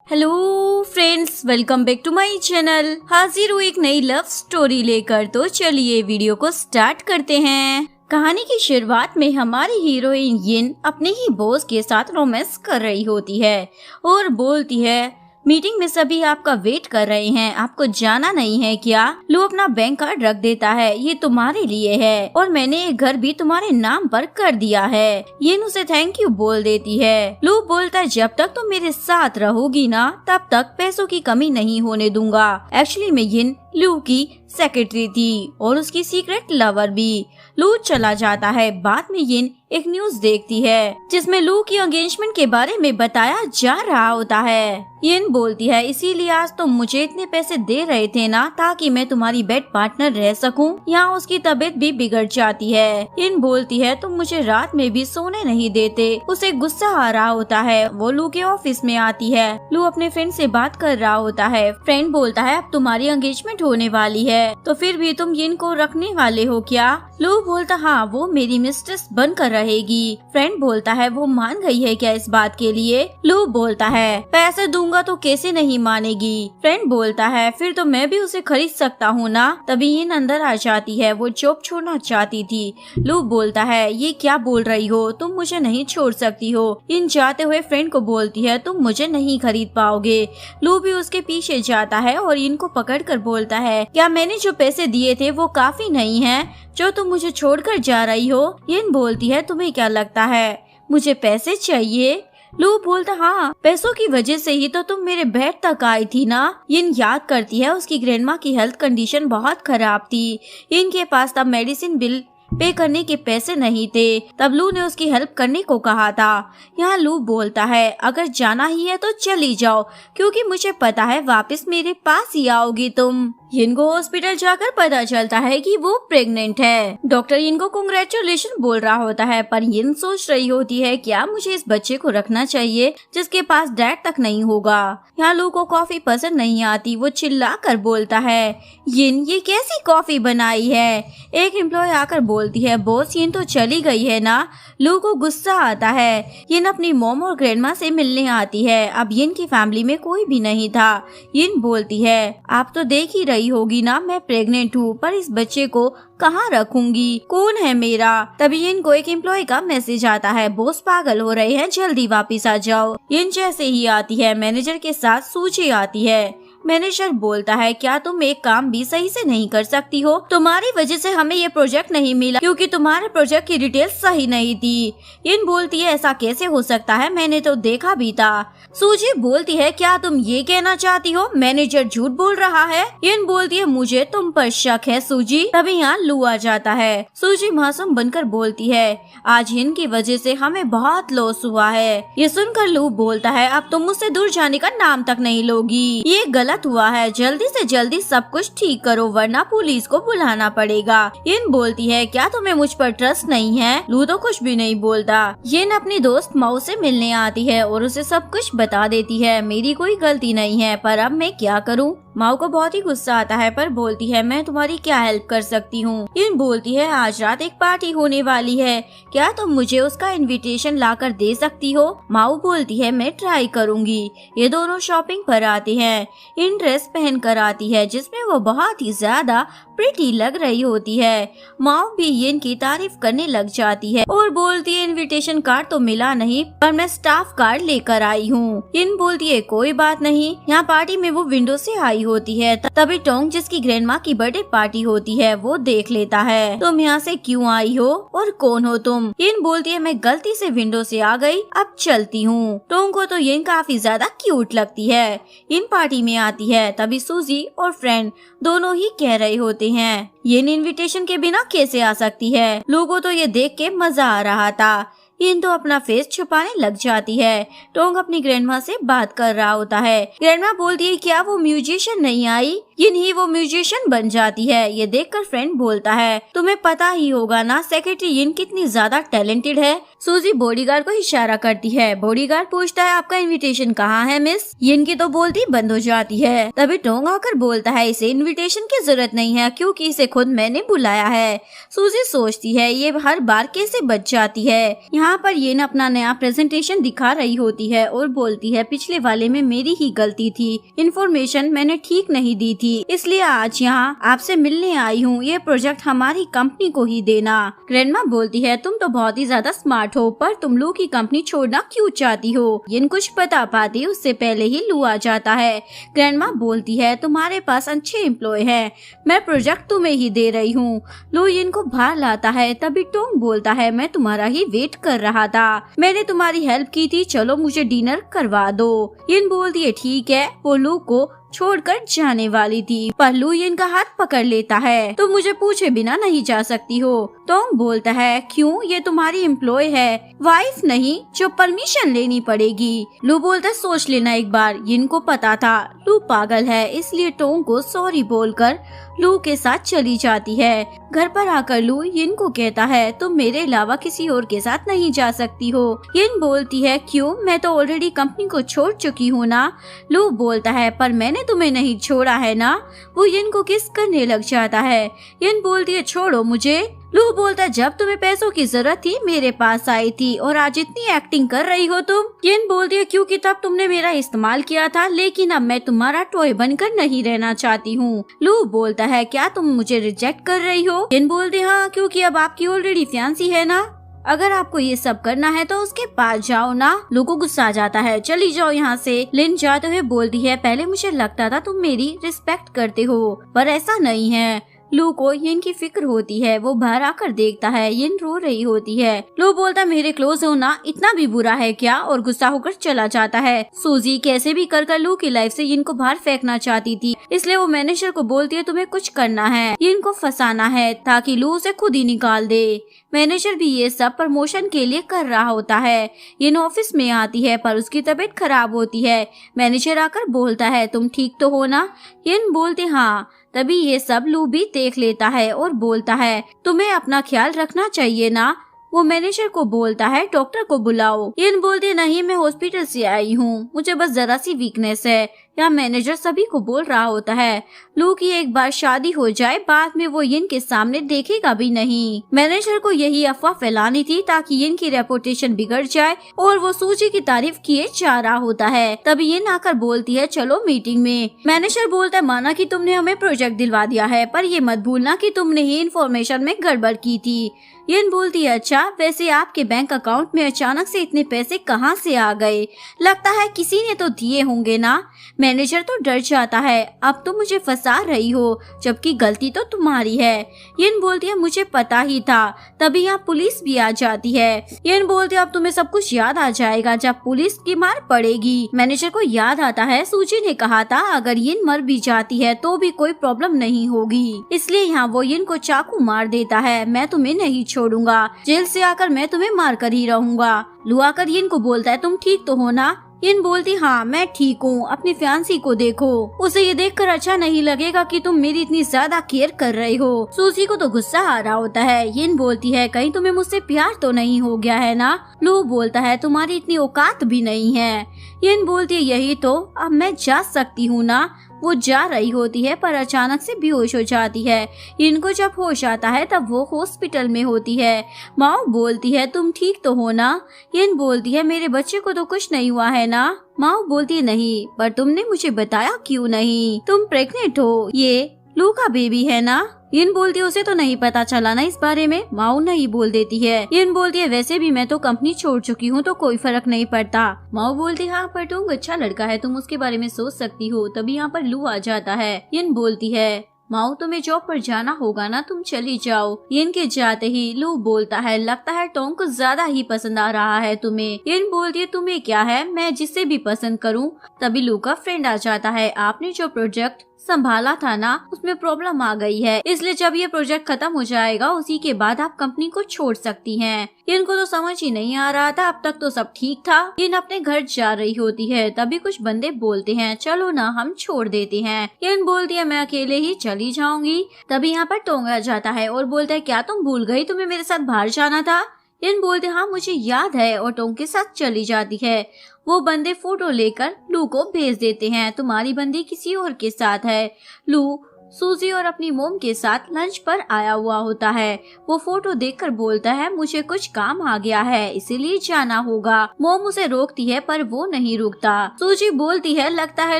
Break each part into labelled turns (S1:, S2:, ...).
S1: Hello friends, welcome back to my channel. हाजिर हूँ एक नई लव स्टोरी लेकर। तो चलिए वीडियो को स्टार्ट करते हैं। कहानी की शुरुआत में हमारी हीरोइन यिन अपने ही बॉस के साथ रोमांस कर रही होती है और बोलती है, मीटिंग में सभी आपका वेट कर रहे हैं, आपको जाना नहीं है क्या? लू अपना बैंक कार्ड रख देता है, ये तुम्हारे लिए है और मैंने एक घर भी तुम्हारे नाम पर कर दिया है। यिन उसे थैंक यू बोल देती है। लू बोलता है, जब तक तुम मेरे साथ रहोगी ना तब तक पैसों की कमी नहीं होने दूंगा। एक्चुअली में यिन लू की सेक्रेटरी थी और उसकी सीक्रेट लवर भी। लू चला जाता है। बाद में यिन एक न्यूज देखती है जिसमें लू की एंगेजमेंट के बारे में बताया जा रहा होता है। यिन बोलती है, इसीलिए आज तुम मुझे इतने पैसे दे रहे थे ना ताकि मैं तुम्हारी बेड पार्टनर रह सकूं। यहाँ उसकी तबीयत भी बिगड़ जाती है। यिन बोलती है, तुम मुझे रात में भी सोने नहीं देते। उसे गुस्सा आ रहा होता है। वो लू के ऑफिस में आती है। लू अपने फ्रेंड से बात कर रहा होता है। फ्रेंड बोलता है, अब तुम्हारी एंगेजमेंट होने वाली है तो फिर भी तुम यिन को रखने वाले हो क्या? लू बोलता, हाँ, वो मेरी मिस्ट्रेस बनकर रहेगी। फ्रेंड बोलता है, वो मान गई है क्या इस बात के लिए? लू बोलता है, पैसे दूंगा तो कैसे नहीं मानेगी? फ्रेंड बोलता है, फिर तो मैं भी उसे खरीद सकता हूँ ना। तभी यिन अंदर आ जाती है। वो जॉब छोड़ना चाहती थी। लू बोलता है, ये क्या बोल रही हो, तुम मुझे नहीं छोड़ सकती हो। यिन जाते हुए फ्रेंड को बोलती है, तुम मुझे नहीं खरीद पाओगे। लू भी उसके पीछे जाता है और यिन को पकड़ कर बोलता है, क्या मैंने जो पैसे दिए थे वो काफी नहीं है जो तुम मुझे छोड़कर जा रही हो? यिन बोलती है, तुम्हें क्या लगता है मुझे पैसे चाहिए? लू बोलता, हाँ, पैसों की वजह से ही तो तुम मेरे बेड तक आई थी ना। यिन याद करती है उसकी ग्रैंडमा की हेल्थ कंडीशन बहुत खराब थी। इनके पास तब मेडिसिन बिल पे करने के पैसे नहीं थे। तब लू ने उसकी हेल्प करने को कहा था। यहाँ लू बोलता है, अगर जाना ही है तो चली जाओ क्योंकि मुझे पता है वापस मेरे पास ही आओगी तुम। यिन को हॉस्पिटल जाकर पता चलता है कि वो प्रेग्नेंट है। डॉक्टर यिन को कांग्रेचुलेशन बोल रहा होता है पर यिन सोच रही होती है, क्या मुझे इस बच्चे को रखना चाहिए जिसके पास डैड तक नहीं होगा। यहाँ लू को कॉफी पसंद नहीं आती। वो चिल्ला कर बोलता है, यिन ये कैसी कॉफी बनाई है? एक एम्प्लॉय आकर बोलती है, बॉस यिन तो चली गई है ना। लू को गुस्सा आता है। यिन अपनी मॉम और ग्रैंडमा से मिलने आती है। अब यिन की फैमिली में कोई भी नहीं था। यिन बोलती है, आप तो देख ही रही होगी ना मैं प्रेग्नेंट हूँ, पर इस बच्चे को कहाँ रखूंगी? कौन है मेरा? तभी यिन को एक एम्प्लॉय का मैसेज आता है, बॉस पागल हो रहे हैं, जल्दी वापस आ जाओ। यिन जैसे ही आती है मैनेजर के साथ सूची आती है। मैनेजर बोलता है, क्या तुम एक काम भी सही से नहीं कर सकती हो? तुम्हारी वजह से हमें ये प्रोजेक्ट नहीं मिला क्योंकि तुम्हारे प्रोजेक्ट की डिटेल्स सही नहीं थी। यिन बोलती है, ऐसा कैसे हो सकता है, मैंने तो देखा भी था। सूजी बोलती है, क्या तुम ये कहना चाहती हो मैनेजर झूठ बोल रहा है? यिन बोलती है, मुझे तुम पर शक है सूजी। तभी यहाँ लू आ जाता है। सूजी मासूम बनकर बोलती है, आज यिन की वजह से हमें बहुत लॉस हुआ है। ये सुनकर लू बोलता है, अब तुम मुझसे दूर जाने का नाम तक नहीं लोगी। ये गलत हुआ है, जल्दी से जल्दी सब कुछ ठीक करो वरना पुलिस को बुलाना पड़ेगा। यिन बोलती है, क्या तुम्हें मुझ पर ट्रस्ट नहीं है? लू तो कुछ भी नहीं बोलता। यिन अपनी दोस्त माओ से मिलने आती है और उसे सब कुछ बता देती है, मेरी कोई गलती नहीं है पर अब मैं क्या करूं? माओ को बहुत ही गुस्सा आता है पर बोलती है, मैं तुम्हारी क्या हेल्प कर सकती हूँ? यिन बोलती है, आज रात एक पार्टी होने वाली है, क्या तुम मुझे उसका इनविटेशन लाकर दे सकती हो? माओ बोलती है, मैं ट्राई करूँगी। ये दोनों शॉपिंग पर आते हैं। यिन ड्रेस पहन कर आती है जिसमें वो बहुत ही ज्यादा प्रिटी लग रही होती है। माओ भी यिन की तारीफ करने लग जाती है और बोलती है, इनविटेशन कार्ड तो मिला नहीं पर मैं स्टाफ कार्ड लेकर आई हूँ। यिन बोलती है, कोई बात नहीं। यहाँ पार्टी में वो विंडो से आई होती है। तभी टोंग, जिसकी ग्रैंडमा की बर्थडे पार्टी होती है, वो देख लेता है। तुम यहाँ से क्यों आई हो और कौन हो तुम? यिन बोलती है, मैं गलती से विंडो से आ गई, अब चलती हूँ। टोंग को तो यिन काफी ज्यादा क्यूट लगती है। यिन पार्टी में आती है। तभी सूजी और फ्रेंड दोनों ही कह रहे होते हैं, यिन इनविटेशन के बिना कैसे आ सकती है? लोगों तो ये देख के मजा आ रहा था। यिन तो अपना फेस छुपाने लग जाती है। टोंग अपनी ग्रैंडमा से बात कर रहा होता है। ग्रैंडमा बोलती है, क्या वो म्यूजिशियन नहीं आई? यिन ही वो म्यूजिशियन बन जाती है। ये देखकर फ्रेंड बोलता है तुम्हें पता ही होगा ना सेक्रेटरी यिन कितनी ज्यादा टैलेंटेड है। सूजी बॉडीगार्ड को इशारा करती है। बॉडीगार्ड पूछता है आपका इनविटेशन कहाँ है मिस। यिन की तो बोलती बंद हो जाती है। तभी टोंग आकर बोलता है इसे इनविटेशन की जरूरत नहीं है क्योंकि इसे खुद मैंने बुलाया है। सूजी सोचती है ये हर बार कैसे बच जाती है। यहाँ पर यिन अपना नया प्रेजेंटेशन दिखा रही होती है और बोलती है पिछले वाले में मेरी ही गलती थी, इन्फॉर्मेशन मैंने ठीक नहीं दी थी, इसलिए आज यहाँ आपसे मिलने आई हूँ। ये प्रोजेक्ट हमारी कंपनी को ही देना। ग्रैंडमा बोलती है तुम तो बहुत ही ज्यादा स्मार्ट हो, पर तुम लू की कंपनी छोड़ना क्यों चाहती हो। यिन कुछ बता पाती उससे पहले ही लू आ जाता है। ग्रैंडमा बोलती है तुम्हारे पास अच्छे एम्प्लॉय हैं, मैं प्रोजेक्ट तुम्हें ही दे रही हूँ। लू यिन को बाहर लाता है। तभी टोंग बोलता है मैं तुम्हारा ही वेट कर रहा था, मैंने तुम्हारी हेल्प की थी, चलो मुझे डिनर करवा दो। यिन बोलती है ठीक है। वो लू को छोड़कर जाने वाली थी पर लू यिन का हाथ पकड़ लेता है। तो मुझे पूछे बिना नहीं जा सकती हो। टोंग बोलता है क्यों, ये तुम्हारी एम्प्लॉय है, वाइफ नहीं जो परमिशन लेनी पड़ेगी। लू बोलता है सोच लेना एक बार। यिन को पता था लू पागल है, इसलिए टोंग को सॉरी बोलकर लू के साथ चली जाती है। घर पर आकर लू यिन को कहता है तुम मेरे अलावा किसी और के साथ नहीं जा सकती हो। यिन बोलती है क्यों, मैं तो ऑलरेडी कंपनी को छोड़ चुकी हूँ ना। लू बोलता है पर मैंने तुम्हें नहीं छोड़ा है ना। वो यिन को किस करने लग जाता है। यिन बोलती है छोड़ो मुझे। लू बोलता है जब तुम्हें पैसों की जरूरत थी मेरे पास आई थी और आज इतनी एक्टिंग कर रही हो तुम। यिन बोलती है क्योंकि तब तुमने मेरा इस्तेमाल किया था, लेकिन अब मैं तुम्हारा टॉय बनकर नहीं रहना चाहती हूँ। लू बोलता है क्या तुम मुझे रिजेक्ट कर रही हो। यिन बोलती है हाँ, क्योंकि अब आपकी ऑलरेडी फियांसी है ना, अगर आपको ये सब करना है तो उसके पास जाओ ना। लू को गुस्सा आ जाता है चली जाओ यहाँ से। लिन जाते हुए बोलती है पहले मुझे लगता था तुम मेरी रिस्पेक्ट करते हो, पर ऐसा नहीं है। लू को यिन की फिक्र होती है। वो बाहर आकर देखता है यिन रो रही होती है। लू बोलता मेरे क्लोज होना इतना भी बुरा है क्या, और गुस्सा होकर चला जाता है। सूजी कैसे भी कर लू की लाइफ से यिन को बाहर फेंकना चाहती थी, इसलिए वो मैनेजर को बोलती है तुम्हें कुछ करना है, यिन को फंसाना है ताकि लू उसे खुद ही निकाल दे। मैनेजर भी ये सब प्रमोशन के लिए कर रहा होता है। यिन ऑफिस में आती है पर उसकी तबीयत खराब होती है। मैनेजर आकर बोलता है तुम ठीक तो हो ना। यिन बोलते हाँ। तभी ये सब लू भी देख लेता है और बोलता है तुम्हें अपना ख्याल रखना चाहिए ना। वो मैनेजर को बोलता है डॉक्टर को बुलाओ। यिन बोलती नहीं मैं हॉस्पिटल से आई हूँ, मुझे बस जरा सी वीकनेस है। यहाँ मैनेजर सभी को बोल रहा होता है लू की एक बार शादी हो जाए बाद में वो यिन के सामने देखेगा भी नहीं। मैनेजर को यही अफवाह फैलानी थी ताकि यिन की रेपुटेशन बिगड़ जाए और वो सूजी की तारीफ किए जा रहा होता है। तभी यिन आकर बोलती है चलो मीटिंग में। मैनेजर बोलता है माना कि तुमने हमें प्रोजेक्ट दिलवा दिया है, पर ये मत भूलना कि तुमने ही इन्फॉर्मेशन में गड़बड़ की थी। यिन बोलती है अच्छा वैसे आपके बैंक अकाउंट में अचानक से इतने पैसे कहाँ से आ गए, लगता है किसी ने तो दिए होंगे ना। मैनेजर तो डर जाता है अब तो मुझे फंसा रही हो, जबकि गलती तो तुम्हारी है। यिन बोलती है मुझे पता ही था। तभी यहाँ पुलिस भी आ जाती है। यिन बोलती है अब तुम्हें सब कुछ याद आ जाएगा जब पुलिस की मार पड़ेगी। मैनेजर को याद आता है सूजी ने कहा था अगर यिन मर भी जाती है तो भी कोई प्रॉब्लम नहीं होगी, इसलिए यहाँ वो यिन को चाकू मार देता है। मैं तुम्हें नहीं छोड़ूंगा, जेल से आकर मैं तुम्हें मार कर ही रहूंगा। लू आकर यिन को बोलता है तुम ठीक तो हो ना। यिन बोलती हाँ मैं ठीक हूँ, अपनी फियांसी को देखो, उसे ये देखकर अच्छा नहीं लगेगा कि तुम मेरी इतनी ज्यादा केयर कर रही हो। सूजी को तो गुस्सा आ रहा होता है। यिन बोलती है कहीं तुम्हें मुझसे प्यार तो नहीं हो गया है ना। लू बोलता है तुम्हारी इतनी औकात भी नहीं है। यिन बोलती है यही तो, अब मैं जा सकती हूँ ना। वो जा रही होती है पर अचानक से बेहोश हो जाती है। इनको जब होश आता है तब वो हॉस्पिटल में होती है। माओ बोलती है तुम ठीक तो हो ना। यिन बोलती है मेरे बच्चे को तो कुछ नहीं हुआ है ना। माओ बोलती है नहीं, पर तुमने मुझे बताया क्यों नहीं, तुम प्रेग्नेंट हो, ये लू का बेबी है ना। यिन बोलती है उसे तो नहीं पता चला ना इस बारे में। माओ नहीं बोल देती है। यिन बोलती है वैसे भी मैं तो कंपनी छोड़ चुकी हूँ तो कोई फर्क नहीं पड़ता। माओ बोलती है हाँ पर तुम अच्छा लड़का है, तुम उसके बारे में सोच सकती हो। तभी यहाँ पर लू आ जाता है। यिन बोलती है माओ तुम्हें जॉब पर जाना होगा ना, तुम चली जाओ। यिन के जाते ही लू बोलता है लगता है टोंग को ज्यादा ही पसंद आ रहा है तुम्हें। यिन बोलती है तुम्हें क्या है, मैं जिससे भी पसंद करूँ। तभी लू का फ्रेंड आ जाता है। आपने जो प्रोजेक्ट संभाला था ना, उसमें प्रॉब्लम आ गई है, इसलिए जब ये प्रोजेक्ट खत्म हो जाएगा उसी के बाद आप कंपनी को छोड़ सकती हैं। इनको तो समझ ही नहीं आ रहा था, अब तक तो सब ठीक था। इन अपने घर जा रही होती है, तभी कुछ बंदे बोलते हैं चलो ना हम छोड़ देते हैं। इन बोलती है मैं अकेले ही चली जाऊंगी। तभी यहाँ पर टोंग आ जाता है और बोलता है क्या तुम भूल गई, तुम्हें मेरे साथ बाहर जाना था। इन बोलते हाँ मुझे याद है, और टोंग के साथ चली जाती है। वो बंदे फोटो लेकर लू को भेज देते हैं, तुम्हारी बंदी किसी और के साथ है। लू सूजी और अपनी मोम के साथ लंच पर आया हुआ होता है। वो फोटो देखकर बोलता है मुझे कुछ काम आ गया है इसीलिए जाना होगा। मोम उसे रोकती है पर वो नहीं रुकता। सूजी बोलती है लगता है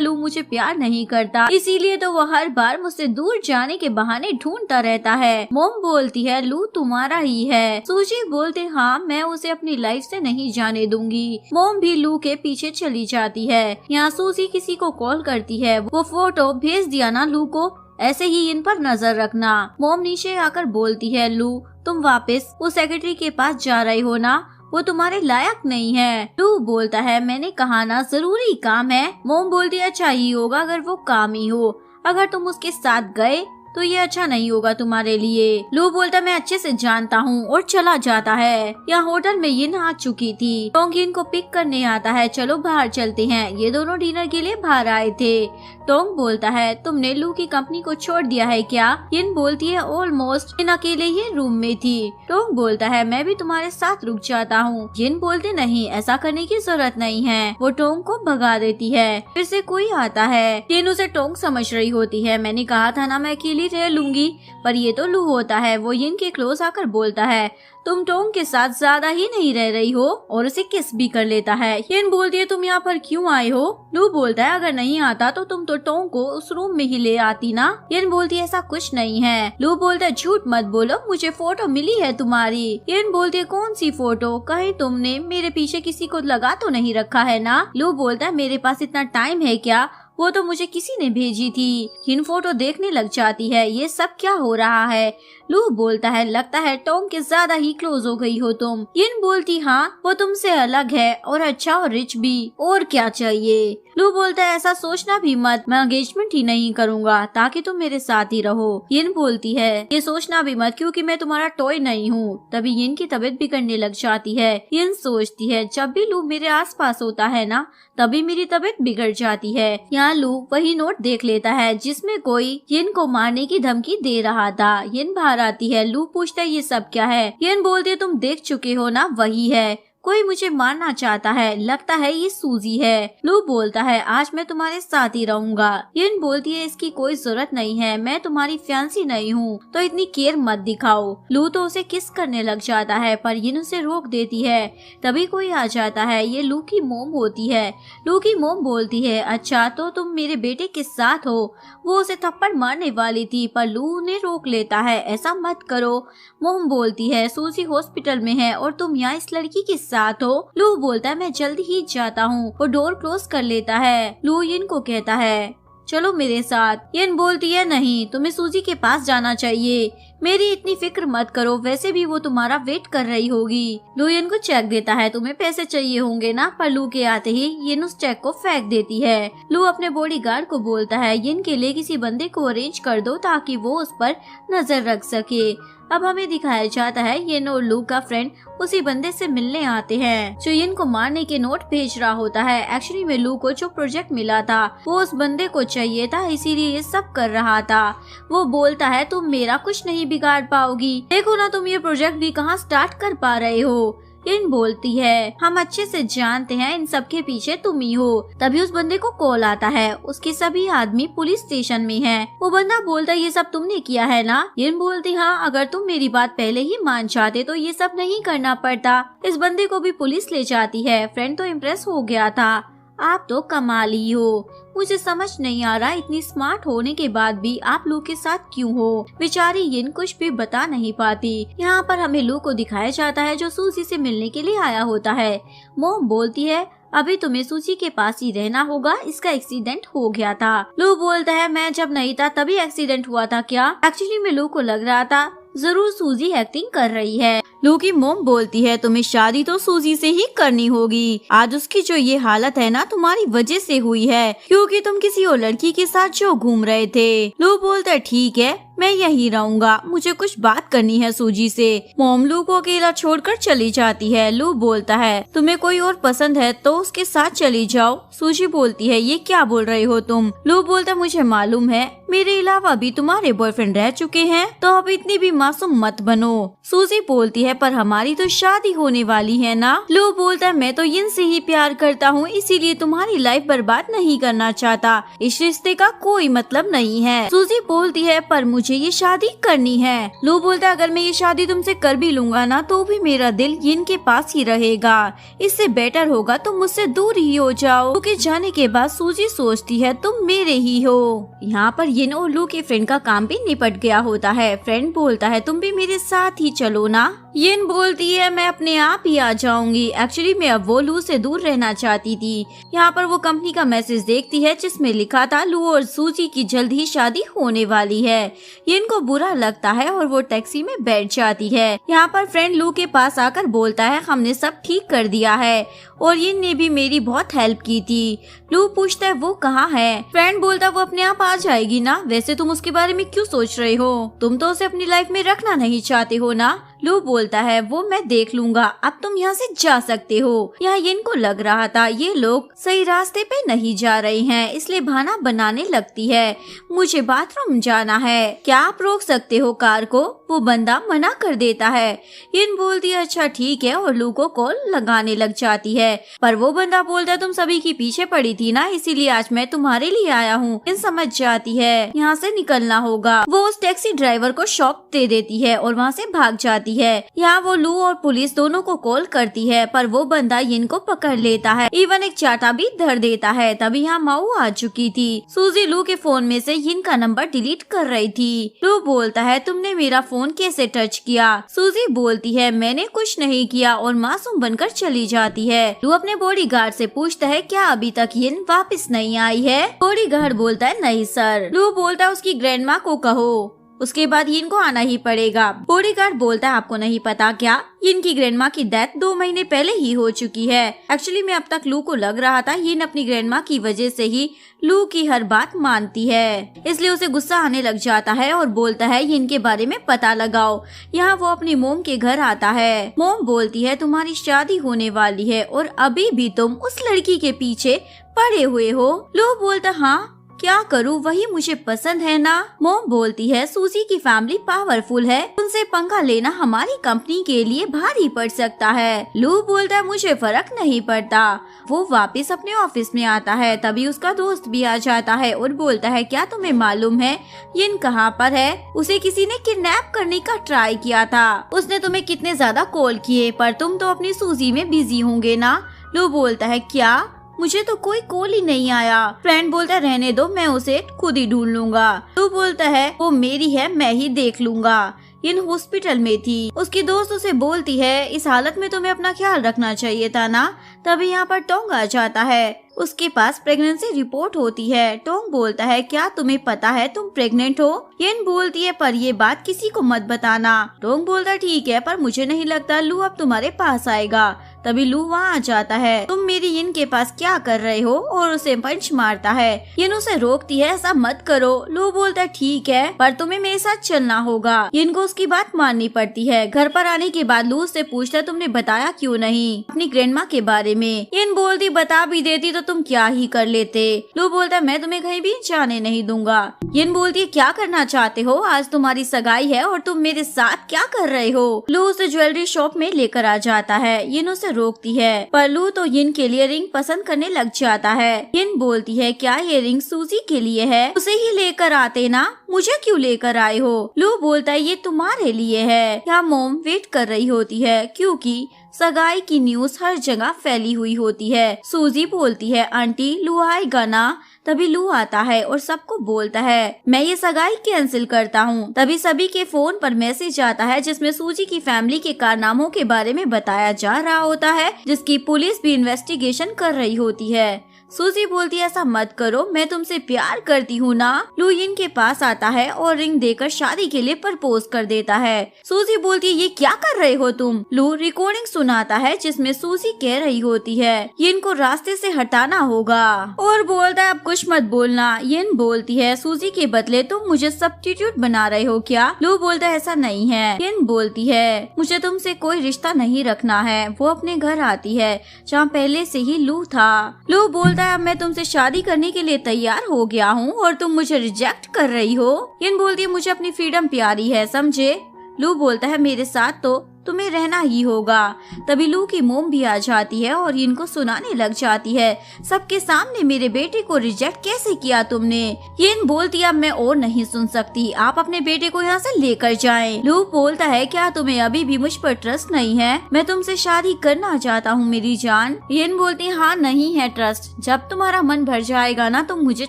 S1: लू मुझे प्यार नहीं करता, इसीलिए तो वो हर बार मुझसे दूर जाने के बहाने ढूंढता रहता है। मोम बोलती है लू तुम्हारा ही है। सूजी बोलते हाँ मैं उसे अपनी लाइफ से नहीं जाने दूंगी। मोम भी लू के पीछे चली जाती है। यहाँ सूजी किसी को कॉल करती है, वो फोटो भेज दिया ना लू को, ऐसे ही इन पर नजर रखना। मोम नीचे आकर बोलती है लू तुम वापस उस सेक्रेटरी के पास जा रही हो ना, वो तुम्हारे लायक नहीं है। लू बोलता है मैंने कहा ना जरूरी काम है। मोम बोलती है अच्छा ही होगा अगर वो काम ही हो, अगर तुम उसके साथ गए तो ये अच्छा नहीं होगा तुम्हारे लिए। लू बोलता मैं अच्छे से जानता हूँ और चला जाता है। यहाँ होटल में यिन आ चुकी थी। टोंग यिन को पिक करने आता है, चलो बाहर चलते हैं। ये दोनों डिनर के लिए बाहर आए थे। टोंग बोलता है तुमने लू की कंपनी को छोड़ दिया है क्या। यिन बोलती है ऑलमोस्ट, यिन अकेले ही रूम में थी। टोंग बोलता है मैं भी तुम्हारे साथ रुक जाता हूँ। यिन बोलते नहीं ऐसा करने की जरूरत नहीं है। वो टोंग को भगा देती है। फिर से कोई आता है। यिन उसे टोंग समझ रही होती है, मैंने कहा था ना मैं अकेली रह लूंगी, पर ये तो लू होता है। वो यिन के क्लोज आकर बोलता है तुम टोंग के साथ ज्यादा ही नहीं रह रही हो, और उसे किस भी कर लेता है। यिन बोलती है तुम यहाँ पर क्यों आए हो। लू बोलता है अगर नहीं आता तो तुम तो टोंग को उस रूम में ही ले आती ना। यिन बोलती है ऐसा कुछ नहीं है। लू बोलता है झूठ मत बोलो, मुझे फोटो मिली है तुम्हारी। यिन बोलती है कौन सी फोटो, कहीं तुमने मेरे पीछे किसी को लगा तो नहीं रखा है ना। लू बोलता है मेरे पास इतना टाइम है क्या, वो तो मुझे किसी ने भेजी थी। यिन फोटो देखने लग जाती है, ये सब क्या हो रहा है। लू बोलता है लगता है टोंग के ज्यादा ही क्लोज हो गई हो तुम। यिन बोलती हाँ वो तुमसे अलग है और अच्छा और रिच भी, और क्या चाहिए। लू बोलता है ऐसा सोचना भी मत, मैं एंगेजमेंट ही नहीं करूँगा ताकि तुम मेरे साथ ही रहो। यिन बोलती है ये सोचना भी मत क्योंकि मैं तुम्हारा टॉय नहीं हूँ। तभी यिन की तबीयत बिगड़ने लग जाती है। यिन सोचती है जब भी लू मेरे आस पास होता है ना तभी मेरी तबीयत बिगड़ जाती है। यहाँ लू वही नोट देख लेता है जिसमें कोई यिन को मारने की धमकी दे रहा था। यिन बाहर आती है। लू पूछता है ये सब क्या है। यिन बोलती है तुम देख चुके हो ना, वही है, कोई मुझे मारना चाहता है, लगता है ये सूजी है। लू बोलता है आज मैं तुम्हारे साथ ही रहूंगा। यिन बोलती है इसकी कोई जरूरत नहीं है, मैं तुम्हारी फियांसी नहीं हूँ तो इतनी केयर मत दिखाओ। लू तो उसे किस करने लग जाता है पर यिन उसे रोक देती है। तभी कोई आ जाता है, ये लू की मोम होती है। लू की मोम बोलती है अच्छा तो तुम मेरे बेटे के साथ हो। वो उसे थप्पड़ मारने वाली थी पर लू उन्हें रोक लेता है, ऐसा मत करो। मोम बोलती है सूजी हॉस्पिटल में है और तुम यहाँ इस लड़की के साथ हो। लू बोलता है मैं जल्दी ही जाता हूँ। वो डोर क्लोज कर लेता है। लू यिन को कहता है चलो मेरे साथ। यिन बोलती है नहीं, तुम्हें सूजी के पास जाना चाहिए, मेरी इतनी फिक्र मत करो, वैसे भी वो तुम्हारा वेट कर रही होगी। लू यिन को चेक देता है, तुम्हें पैसे चाहिए होंगे ना, पर लू के आते ही यिन उस चेक को फेंक देती है। लू अपने बॉडीगार्ड को बोलता है यिन के लिए किसी बंदे को अरेंज कर दो ताकि वो उस पर नजर रख सके। अब हमें दिखाया जाता है यिन और लू का फ्रेंड उसी बंदे से मिलने आते हैं जो यिन को मारने के नोट भेज रहा होता है। एक्चुअली में लू को जो प्रोजेक्ट मिला था वो उस बंदे को चाहिए था, इसीलिए ये सब कर रहा था। वो बोलता है तुम मेरा कुछ नहीं बिगाड़ पाओगी, देखो ना तुम ये प्रोजेक्ट भी कहाँ स्टार्ट कर पा रहे हो। यिन बोलती है हम अच्छे से जानते हैं इन सब के पीछे तुम ही हो। तभी उस बंदे को कॉल आता है, उसके सभी आदमी पुलिस स्टेशन में हैं। वो बंदा बोलता है ये सब तुमने किया है ना। यिन बोलती हाँ अगर तुम मेरी बात पहले ही मान जाते तो ये सब नहीं करना पड़ता। इस बंदे को भी पुलिस ले जाती है। फ्रेंड तो इम्प्रेस हो गया था, आप तो कमाली हो, मुझे समझ नहीं आ रहा इतनी स्मार्ट होने के बाद भी आप लू के साथ क्यों हो। बेचारी यिन कुछ भी बता नहीं पाती। यहाँ पर हमें लू को दिखाया जाता है जो सूजी से मिलने के लिए आया होता है। मोम बोलती है अभी तुम्हें सूजी के पास ही रहना होगा, इसका एक्सीडेंट हो गया था। लू बोलता है मैं जब नहीं था तभी एक्सीडेंट हुआ था क्या। एक्चुअली में लू को लग रहा था जरूर सूजी एक्टिंग कर रही है। लू की मोम बोलती है तुम्हें शादी तो सूजी से ही करनी होगी। आज उसकी जो ये हालत है ना तुम्हारी वजह से हुई है, क्योंकि तुम किसी और लड़की के साथ जो घूम रहे थे। लू बोलता है ठीक है मैं यहीं रहूंगा, मुझे कुछ बात करनी है सूजी से। मोम लू को अकेला छोड़कर चली जाती है। लू बोलता है तुम्हें कोई और पसंद है तो उसके साथ चली जाओ। सूजी बोलती है ये क्या बोल रहे हो तुम। लू बोलता है मुझे मालूम है मेरे अलावा भी तुम्हारे बॉयफ्रेंड रह चुके हैं, तो अब इतनी भी मासूम मत बनो। सूजी बोलती है पर हमारी तो शादी होने वाली है ना। लू बोलता है मैं तो इनसे ही प्यार करता हूँ, इसीलिए तुम्हारी लाइफ बर्बाद नहीं करना चाहता, इस रिश्ते का कोई मतलब नहीं है। सूजी बोलती है पर मुझे ये शादी करनी है। लू बोलता है अगर मैं ये शादी तुमसे कर भी लूंगा ना तो भी मेरा दिल यिन के पास ही रहेगा, इससे बेटर होगा तुम मुझसे दूर ही हो जाओ। लू के जाने के बाद सूजी सोचती है तुम मेरे ही हो। यहाँ पर यिन और लू के फ्रेंड का काम भी निपट गया होता है। फ्रेंड बोलता है तुम भी मेरे साथ ही चलो ना। यिन बोलती है मैं अपने आप ही आ जाऊंगी, एक्चुअली मैं अब वो लू से दूर रहना चाहती थी। यहाँ पर वो कंपनी का मैसेज देखती है जिसमें लिखा था लू और सूजी की जल्द ही शादी होने वाली है। यिन को बुरा लगता है और वो टैक्सी में बैठ जाती है। यहाँ पर फ्रेंड लू के पास आकर बोलता है हमने सब ठीक कर दिया है और यिन ने भी मेरी बहुत हेल्प की थी। लू पूछता है वो कहाँ है। फ्रेंड बोलता है वो अपने आप आ जाएगी ना, वैसे तुम उसके बारे में क्यों सोच रहे हो, तुम तो उसे अपनी लाइफ में रखना नहीं चाहते हो ना। लू बोलता है वो मैं देख लूंगा, अब तुम यहाँ से जा सकते हो। यहाँ यिन को लग रहा था ये लोग सही रास्ते पे नहीं जा रहे हैं, इसलिए बहाना बनाने लगती है मुझे बाथरूम जाना है, क्या आप रोक सकते हो कार को। वो बंदा मना कर देता है। यिन बोलती है अच्छा ठीक है और लू को कॉल लगाने लग जाती है, पर वो बंदा बोलता है तुम सभी की पीछे पड़ी थी ना, इसीलिए आज मैं तुम्हारे लिए आया हूँ। यिन समझ जाती है यहाँ से निकलना होगा। वो उस टैक्सी ड्राइवर को शॉक दे देती है और वहाँ से भाग जाती है। यहाँ वो लू और पुलिस दोनों को कॉल करती है, पर वो बंदा यिन को पकड़ लेता है, इवन एक चाटा भी धर देता है। तभी यहाँ माऊ आ चुकी थी। सूजी लू के फोन में से यिन का नंबर डिलीट कर रही थी। लू बोलता है तुमने मेरा फोन कैसे टच किया। सूजी बोलती है मैंने कुछ नहीं किया और मासूम बनकर चली जाती है। लू अपने बॉडीगार्ड से पूछता है क्या अभी तक यिन वापस नहीं आई है। बॉडीगार्ड बोलता है नहीं सर। लू बोलता है उसकी ग्रैंडमा को कहो, उसके बाद यिन को आना ही पड़ेगा। बॉडीगार्ड बोलता है आपको नहीं पता क्या, यिन की ग्रैंडमा की डेथ 2 महीने पहले ही हो चुकी है। एक्चुअली में अब तक लू को लग रहा था यिन अपनी ग्रैंडमा की वजह से ही लू की हर बात मानती है, इसलिए उसे गुस्सा आने लग जाता है और बोलता है यिन के बारे में पता लगाओ। यहाँ वो अपनी मोम के घर आता है। मोम बोलती है तुम्हारी शादी होने वाली है और अभी भी तुम उस लड़की के पीछे पड़े हुए हो। लू बोलता हाँ क्या करूँ, वही मुझे पसंद है ना। मोम बोलती है सूजी की फैमिली पावरफुल है, उनसे पंगा लेना हमारी कंपनी के लिए भारी पड़ सकता है। लू बोलता है मुझे फर्क नहीं पड़ता। वो वापस अपने ऑफिस में आता है, तभी उसका दोस्त भी आ जाता है और बोलता है क्या तुम्हें मालूम है यिन कहाँ पर है, उसे किसी ने किडनैप करने का ट्राई किया था, उसने तुम्हें कितने ज्यादा कॉल किए पर तुम तो अपनी सूजी में बिजी होंगे ना। लू बोलता है क्या, मुझे तो कोई कॉल ही नहीं आया। फ्रेंड बोलता है रहने दो मैं उसे खुद ही ढूंढ लूंगा। तो बोलता है वो मेरी है मैं ही देख लूंगा। यिन हॉस्पिटल में थी, उसकी दोस्त उसे बोलती है इस हालत में तुम्हें अपना ख्याल रखना चाहिए था ना। तभी यहाँ पर टोंग आ जाता है, उसके पास प्रेगनेंसी रिपोर्ट होती है। टोंग बोलता है क्या तुम्हें पता है तुम प्रेग्नेंट हो। यिन बोलती है पर ये बात किसी को मत बताना। टोंग बोलता है ठीक है पर मुझे नहीं लगता लू अब तुम्हारे पास आएगा। तभी लू वहाँ आ जाता है, तुम मेरी यिन के पास क्या कर रहे हो, और उसे पंच मारता है। यिन उसे रोकती है ऐसा मत करो। लू बोलता है ठीक है पर तुम्हें मेरे साथ चलना होगा। यिन को उसकी बात माननी पड़ती है। घर पर आने के बाद लू उससे पूछता है तुमने बताया क्यों नहीं अपनी ग्रैंडमा के बारे में। यिन बोलती बता भी देती तो तुम क्या ही कर लेते। लू बोलता है मैं तुम्हें कहीं भी जाने नहीं दूंगा। यिन बोलती है क्या करना चाहते हो, आज तुम्हारी सगाई है और तुम मेरे साथ क्या कर रहे हो। लू उसे ज्वेलरी शॉप में लेकर आ जाता है। यिन उसे रोकती है पर लू तो यिन के लिए रिंग पसंद करने लग जाता है। यिन बोलती है क्या ये रिंग सूजी के लिए है, उसे ही लेकर आते ना, मुझे क्यों लेकर आए हो। लू बोलता है ये तुम्हारे लिए है। यहाँ मोम वेट कर रही होती है क्योंकि सगाई की न्यूज हर जगह फैली हुई होती है। सूजी बोलती है आंटी लू आएगा ना। तभी लू आता है और सबको बोलता है मैं ये सगाई कैंसिल करता हूँ। तभी सभी के फोन पर मैसेज आता है जिसमें सूजी की फैमिली के कारनामों के बारे में बताया जा रहा होता है, जिसकी पुलिस भी इन्वेस्टिगेशन कर रही होती है। सूजी बोलती है ऐसा मत करो, मैं तुमसे प्यार करती हूँ ना। लू यिन के पास आता है और रिंग देकर शादी के लिए प्रपोज कर देता है। सूजी बोलती है ये क्या कर रहे हो तुम। लू रिकॉर्डिंग सुनाता है जिसमें सूजी कह रही होती है यिन को रास्ते से हटाना होगा और बोलता है अब कुछ मत बोलना। यिन बोलती है सूजी के बदले तुम मुझे सब्स्टिट्यूट बना रहे हो क्या। लू बोलता है ऐसा नहीं है। यिन बोलती है मुझे तुमसे कोई रिश्ता नहीं रखना है। वो अपने घर आती है जहाँ पहले से ही लू था। लू बोलता है अब मैं तुमसे शादी करने के लिए तैयार हो गया हूँ और तुम मुझे रिजेक्ट कर रही हो। यिन बोलती है मुझे अपनी फ्रीडम प्यारी है, समझे। लू बोलता है मेरे साथ तो तुम्हें रहना ही होगा। तभी लू की मोम भी आ जाती है और इनको सुनाने लग जाती है सबके सामने मेरे बेटे को रिजेक्ट कैसे किया तुमने। यिन बोलती है अब मैं और नहीं सुन सकती, आप अपने बेटे को यहाँ से लेकर जाएं। लू बोलता है क्या तुम्हें अभी भी मुझ पर ट्रस्ट नहीं है, मैं तुमसे शादी करना चाहता हूँ मेरी जान। यिन बोलती है हाँ नहीं है ट्रस्ट, जब तुम्हारा मन भर जाएगा ना तुम मुझे